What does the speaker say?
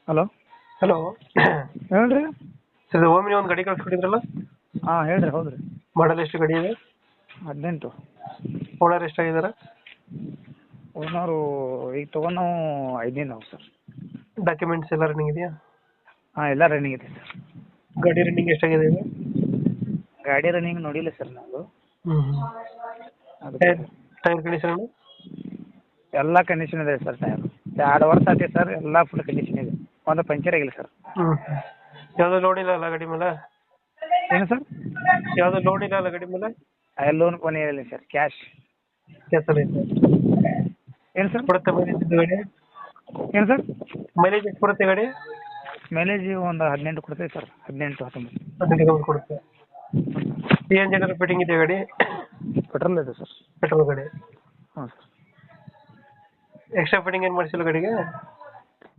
Hello hello. ಹೇಳ್ರಿ. Sir Omni ಒಂದು ಗಾಡಿ ಕಳ್ಸ್ಕೊಟ್ಟಿದ್ರಲ್ಲ, ಹಾಂ ಹೇಳ್ರಿ, ಹೌದು ರೀ. ಮಾಡಲ್ ಎಷ್ಟು ಗಾಡಿ ಇದೆ? 18. ಓನರ್ ಎಷ್ಟಾಗಿದ್ದಾರೆ? ಓನರು ಈಗ ತೊಗೊಂಡು ನಾವು 5ನೇ ನಾವು ಸರ್. ಡಾಕ್ಯುಮೆಂಟ್ಸ್ ಎಲ್ಲ ರನ್ನಿಂಗ್ ಇದೆಯಾ? ಹಾಂ ಎಲ್ಲ ರನ್ನಿಂಗ್ ಇದೆ ಸರ್. ಗಾಡಿ ರನ್ನಿಂಗ್ ಎಷ್ಟಾಗಿದೆ ಈಗ? ಗಾಡಿ ರನ್ನಿಂಗ್ ನೋಡಿಲ್ಲ ಸರ್ ನಾವು. ಅದಕ್ಕೆ ಟೈರ್ ಟೈರ್ ಕಂಡೀಷನ್? ಎಲ್ಲ ಕಂಡೀಷನ್ ಇದೆ ಸರ್. ಟೈರ್ 2 ವರ್ಷ ಆಗಿದೆ ಸರ್, ಎಲ್ಲ ಫುಲ್ ಕಂಡೀಷನ್ ಇದೆ. ಒಂದು ಪಂಚರ್ ಆಗಿಲ್ಲ ಸರ್. ಯಾವುದೋ ಲೋಡ್ ಇಲ್ಲ ಅಲ್ಲ ಗಾಡಿ ಮೇಲೆ? ಏನು ಸರ್? ಯಾವುದೋ ಲೋಡ್ ಇಲ್ಲ ಅಲ್ಲ ಗಾಡಿ ಮೇಲೆ? ಲೋನ್ ಕೊನೆ ಇಲ್ಲ ಸರ್, ಕ್ಯಾಶ್. ಕೆಲಸ ಐತೆ. ಏನು ಸರ್? ಕೊಡುತ್ತೆ ಮೈಲೇಜ್ ಇದು ಗಾಡಿ? ಏನು ಸರ್? ಮೈಲೇಜ್ ಎಷ್ಟು ಕೊಡುತ್ತೆ ಗಾಡಿ? ಮೈಲೇಜ್ ಒಂದು 18 ಕೊಡ್ತೈತೆ ಸರ್, 18 19. 18 ಕೊಡುತ್ತೆ. ಏನು ಜನರ ಫಿಟ್ಟಿಂಗ್ ಇದೆ ಗಾಡಿ? ಪೆಟ್ರೋಲ್ ಇದೆ ಸರ್. ಪೆಟ್ರೋಲ್ ಗಾಡಿ. ಹಾಂ ಸರ್. ಎಕ್ಸ್ಟ್ರಾ ಫಿಟ್ಟಿಂಗ್ ಏನು ಮಾಡಿಸಿಲ್ಲ ಗಾಡಿಗೆ?